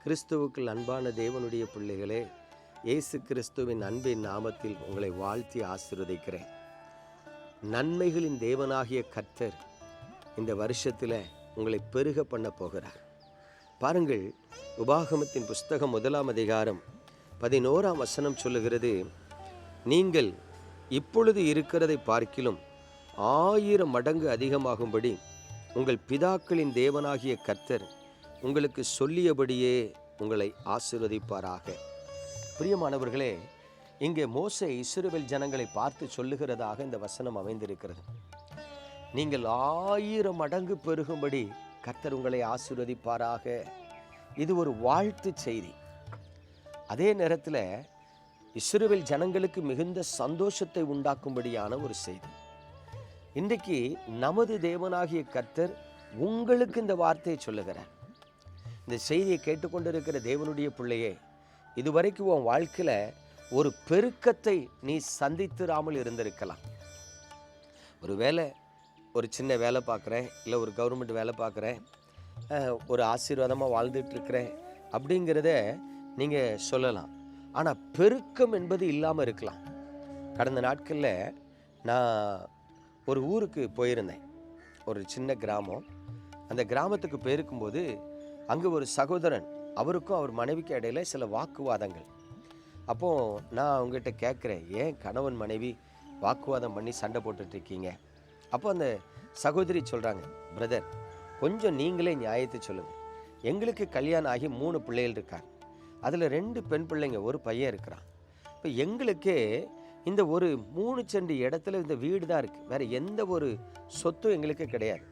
கிறிஸ்துவுக்குள் அன்பான தேவனுடைய பிள்ளைகளே, இயேசு கிறிஸ்துவின் அன்பின் நாமத்தில் உங்களை வாழ்த்தி ஆசீர்வதிக்கிறேன். நன்மைகளின் தேவனாகிய கர்த்தர் இந்த வருஷத்தில் உங்களை பெருக பண்ண போகிறார். பாருங்கள், உபாகமத்தின் புஸ்தகம் 1ஆம் அதிகாரம் 11ஆம் வசனம் சொல்லுகிறது, நீங்கள் இப்பொழுது இருக்கிறதை பார்க்கிலும் 1000 மடங்கு அதிகமாகும்படி உங்கள் பிதாக்களின் தேவனாகிய கர்த்தர் உங்களுக்கு சொல்லியபடியே உங்களை ஆசீர்வதிப்பாராக. பிரியமானவர்களே, இங்கே மோசே இஸ்ரவேல் ஜனங்களை பார்த்து சொல்லுகிறதாக இந்த வசனம் அமைந்திருக்கிறது. நீங்கள் 1000 மடங்கு பெருகும்படி கர்த்தர் உங்களை ஆசீர்வதிப்பாராக. இது ஒரு வாழ்த்து செய்தி. அதே நேரத்தில் இஸ்ரவேல் ஜனங்களுக்கு மிகுந்த சந்தோஷத்தை உண்டாக்கும்படியான ஒரு செய்தி. இன்றைக்கு நமது தேவனாகிய கர்த்தர் உங்களுக்கு இந்த வார்த்தையை சொல்லுகிறார். இந்த செய்தியை கேட்டுக்கொண்டிருக்கிற தேவனுடைய பிள்ளையே, இதுவரைக்கும் உன் வாழ்க்கையில் ஒரு பெருக்கத்தை நீ சந்தித்திராமல் இருந்திருக்கலாம். ஒரு வேலை, ஒரு சின்ன வேலை பார்க்குறேன், இல்லை ஒரு கவர்மெண்ட் வேலை பார்க்குறேன், ஒரு ஆசீர்வாதமாக வாழ்ந்துட்டு இருக்கிறேன் அப்படிங்கிறத நீங்கள் சொல்லலாம். ஆனால் பெருக்கம் என்பது இல்லாமல் இருக்கலாம். கடந்த நாட்களில் நான் ஒரு ஊருக்கு போயிருந்தேன், ஒரு சின்ன கிராமம். அந்த கிராமத்துக்கு போயிருக்கும்போது அங்கே ஒரு சகோதரன், அவருக்கும் அவர் மனைவிக்கு இடையில சில வாக்குவாதங்கள். அப்போது நான் அவங்ககிட்ட கேட்குறேன், ஏன் கணவன் மனைவி வாக்குவாதம் பண்ணி சண்டை போட்டுட்ருக்கீங்க? அப்போ அந்த சகோதரி சொல்கிறாங்க, பிரதர், கொஞ்சம் நீங்களே நியாயத்தை சொல்லுங்கள். எங்களுக்கு கல்யாணம் ஆகி 3 பிள்ளைகள் இருக்காங்க. அதில் 2 பெண் பிள்ளைங்க, ஒரு பையன் இருக்கிறான். இப்போ எங்களுக்கே இந்த ஒரு 3 சென்ட் இடத்துல இந்த வீடு தான் இருக்குது, வேறு எந்த ஒரு சொத்தும் எங்களுக்கு கிடையாது.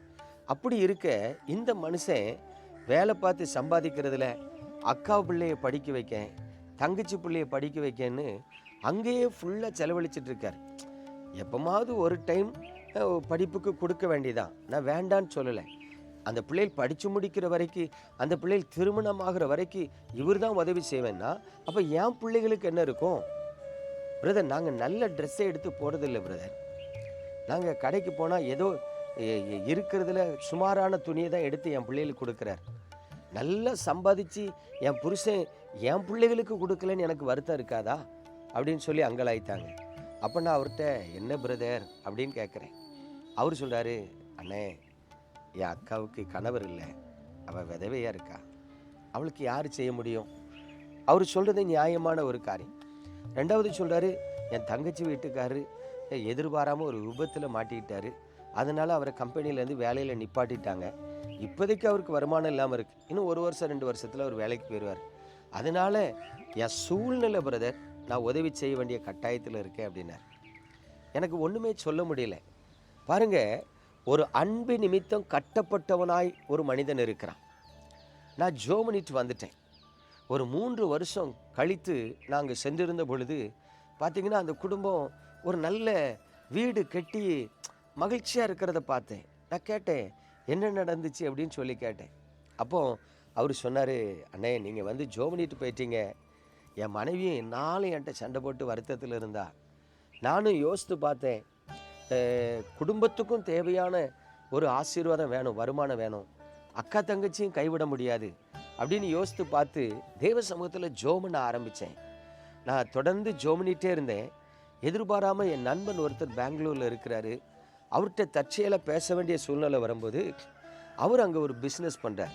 அப்படி இருக்க இந்த மனுஷன் வேலை பார்த்து சம்பாதிக்கிறதுல அக்கா பிள்ளையை படிக்க வைக்க, தங்கச்சி பிள்ளையை படிக்க வைக்கன்னு அங்கேயே ஃபுல்லாக செலவழிச்சிட்டு இருக்கார். எப்போமாவது ஒரு டைம் படிப்புக்கு கொடுக்க வேண்டியதான், நான் வேண்டான்னு சொல்லலை. அந்த பிள்ளைகள் படித்து முடிக்கிற வரைக்கும், அந்த பிள்ளைகள் திருமணமாகிற வரைக்கும் இவர் தான் உதவி செய்வேன்னா, அப்போ என் பிள்ளைகளுக்கு என்ன இருக்கும்? பிரதர், நாங்கள் நல்ல ட்ரெஸ்ஸை எடுத்து போகிறதில்லை பிரதர். நாங்கள் கடைக்கு போனால் ஏதோ இருக்கிறதுல சுமாரான துணியை தான் எடுத்து என் பிள்ளைகளுக்கு கொடுக்குறார். நல்லா சம்பாதிச்சு என் புருஷன் என் பிள்ளைகளுக்கு கொடுக்கலன்னு எனக்கு வருத்தம் இருக்காதா அப்படின்னு சொல்லி அங்கலாய்த்தாங்க. அப்போ நான் அவர்கிட்ட, என்ன பிரதர் அப்படின்னு கேட்குறேன். அவர் சொல்கிறாரு, அண்ணே, என் அக்காவுக்கு கணவர் இல்லை, அவள் விதவையாக இருக்கா, அவளுக்கு யார் செய்ய முடியும்? அவர் சொல்கிறது நியாயமான ஒரு காரியம். 2வது சொல்கிறாரு, என் தங்கச்சி வீட்டுக்காரரு எதிர்பாராமல் ஒரு விபத்தில் மாட்டிக்கிட்டாரு, அதனால் அவரை கம்பெனிலேருந்து வேலையில் நிப்பாட்டிட்டாங்க. இப்போதைக்கு அவருக்கு வருமானம் இல்லாமல் இருக்குது, இன்னும் 1 வருஷம் 2 வருஷத்தில் அவர் வேலைக்கு போயிடுவார். அதனால் என் சூழ்நிலை பிரதர், நான் உதவி செய்ய வேண்டிய கட்டாயத்தில் இருக்கேன் அப்படின்னார். எனக்கு ஒன்றுமே சொல்ல முடியல. பாருங்கள், ஒரு அன்பு நிமித்தம் கட்டப்பட்டவனாய் ஒரு மனிதன் இருக்கிறான். நான் ஜெபம் பண்ணிட்டு வந்துட்டேன். ஒரு 3 வருஷம் கழித்து நாங்கள் சென்றிருந்த பொழுது பார்த்திங்கன்னா, அந்த குடும்பம் ஒரு நல்ல வீடு கட்டி மகிழ்ச்சியாக இருக்கிறத பார்த்தேன். நான் கேட்டேன், என்ன நடந்துச்சு அப்படின்னு சொல்லி கேட்டேன். அப்போது அவர் சொன்னார், அண்ணே, நீங்கள் வந்து ஜெபம் பண்ணிட்டு போயிட்டீங்க. என் மனைவியும் என்னாலும் என்கிட்ட சண்டை போட்டு வருத்தத்தில் இருந்தா. நானும் யோசித்து பார்த்தேன், குடும்பத்துக்கும் தேவையான ஒரு ஆசீர்வாதம் வேணும், வருமானம் வேணும், அக்கா தங்கச்சியும் கைவிட முடியாது அப்படின்னு யோசித்து பார்த்து தேவ சமூகத்தில் ஜெபம் பண்ண ஆரம்பித்தேன். நான் தொடர்ந்து ஜெபம் பண்ணிகிட்டே இருந்தேன். எதிர்பாராமல் என் நண்பன் ஒருத்தர் பெங்களூரில் இருக்கிறாரு. அவர்கிட்ட தற்செயலாக பேச வேண்டிய சூழ்நிலை வரும்போது அவர் அங்கே ஒரு பிஸ்னஸ் பண்ணுறார்.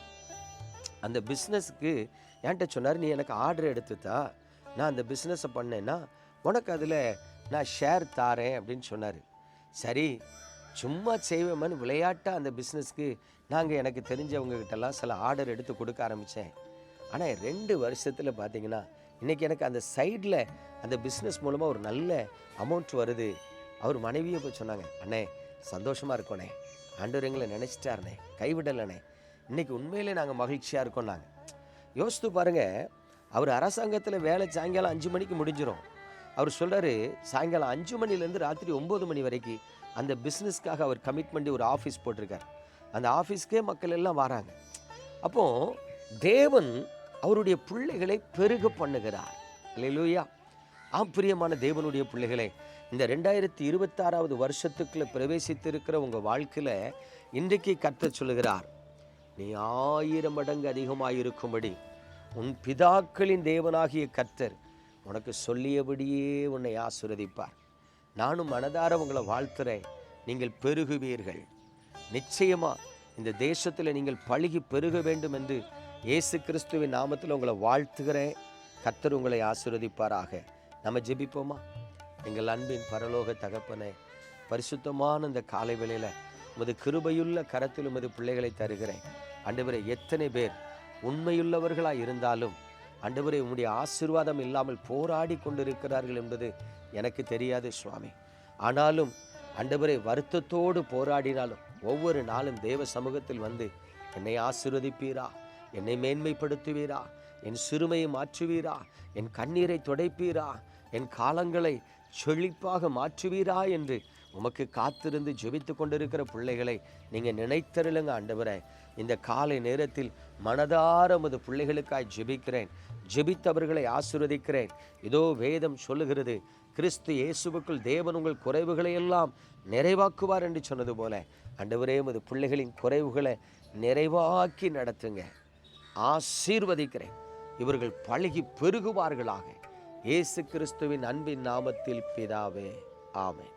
அந்த பிஸ்னஸுக்கு என்கிட்ட சொன்னார், நீ எனக்கு ஆர்டர் எடுத்துத்தா, நான் அந்த பிஸ்னஸை பண்ணேன்னா உனக்கு அதில் நான் ஷேர் தாரேன் அப்படின்னு சொன்னார். சரி, சும்மா செய்வேன்னு விளையாட்டாக அந்த பிஸ்னஸ்க்கு நாங்கள் எனக்கு தெரிஞ்சவங்ககிட்டலாம் சில ஆர்டர் எடுத்து கொடுக்க ஆரம்பித்தேன். ஆனால் 2 வருஷத்தில் பார்த்தீங்கன்னா இன்றைக்கி எனக்கு அந்த சைடில் அந்த பிஸ்னஸ் மூலமாக ஒரு நல்ல அமௌண்ட் வருது. அவர் மனைவியை போய் சொன்னாங்க, அண்ணே, சந்தோஷமாக இருக்கோண்ணே, ஆண்டவர் எங்களை நினச்சிட்டாருண்ணே, கைவிடலைண்ணே, இன்றைக்கி உண்மையிலே நாங்கள் மகிழ்ச்சியாக இருக்கோம். நாங்கள் யோசித்து பாருங்கள், அவர் அரசாங்கத்தில் வேலை சாயங்காலம் 5 மணிக்கு முடிஞ்சிடும். அவர் சொல்கிறாரு, சாயங்காலம் 5 மணிலேருந்து ராத்திரி 9 மணி வரைக்கும் அந்த பிஸ்னஸ்க்காக அவர் கமிட் பண்ணி ஒரு ஆஃபீஸ் போட்டிருக்கார். அந்த ஆஃபீஸ்க்கே மக்கள் எல்லாம் வராங்க. அப்போது தேவன் அவருடைய பிள்ளைகளை பெருக பண்ணுகிறார். அல்லேலூயா. பிரியமான தேவனுடைய பிள்ளைகளே, இந்த 2026வது வருஷத்துக்குள்ள பிரவேசித்திருக்கிற உங்கள் வாழ்க்கையில் இன்றைக்கு கர்த்தர் சொல்லுகிறார், நீ 1000 மடங்கு அதிகமாக இருக்கும்படி உன் பிதாக்களின் தேவனாகிய கர்த்தர் உனக்கு சொல்லியபடியே உன்னை ஆசீர்வதிப்பார். நானும் மனதார உங்களை வாழ்த்துறேன். நீங்கள் பெருகுவீர்கள். நிச்சயமா இந்த தேசத்தில் நீங்கள் பழுகி பெருக வேண்டும் என்று இயேசு கிறிஸ்துவின் நாமத்தில் உங்களை வாழ்த்துகிறேன். கர்த்தர் உங்களை ஆசீர்வதிப்பாராக. நம்ம ஜெபிப்போமா? எங்கள் அன்பின் பரலோக தகப்பனே, பரிசுத்தமான இந்த காலை வேளையில் உமது கிருபையுள்ள கரத்தில் உமது பிள்ளைகளை தருகிறேன். ஆண்டவரே, எத்தனை பேர் உண்மையுள்ளவர்களாய் இருந்தாலும் ஆண்டவரே உம்முடைய ஆசீர்வாதம் இல்லாமல் போராடி கொண்டிருக்கிறார்கள் என்பது எனக்கு தெரியாது சுவாமி. ஆனாலும் ஆண்டவரே, வருத்தத்தோடு போராடினாலும் ஒவ்வொரு நாளும் தேவ சமூகத்தில் வந்து என்னை ஆசீர்வதிப்பீரா, என்னை மேன்மைப்படுத்துவீரா, என் சிறுமையை மாற்றுவீரா, என் கண்ணீரை துடைப்பீரா, என் காலங்களை செழிப்பாக மாற்றுவீரா என்று உமக்கு காத்திருந்து ஜெபித்து கொண்டிருக்கிற பிள்ளைகளை நீங்கள் நினைத்தருளுங்க ஆண்டவரே. இந்த காலை நேரத்தில் மனதார உமது பிள்ளைகளுக்காய் ஜெபிக்கிறேன். ஜெபித்தவர்களை ஆசீர்வதிக்கிறேன். இதோ வேதம் சொல்லுகிறது, கிறிஸ்து இயேசுவுக்குள் தேவன் உங்கள் குறைவுகளை எல்லாம் நிறைவாக்குவார் என்று சொன்னது போல ஆண்டவரே, உமது பிள்ளைகளின் குறைவுகளை நிறைவாக்கி நடத்துங்க. ஆசீர்வதிக்கிறேன். இவர்கள் பழுகி பெருகுவார்களாக. இயேசு கிறிஸ்துவின் அன்பின் நாமத்தில் பிதாவே, ஆமென்.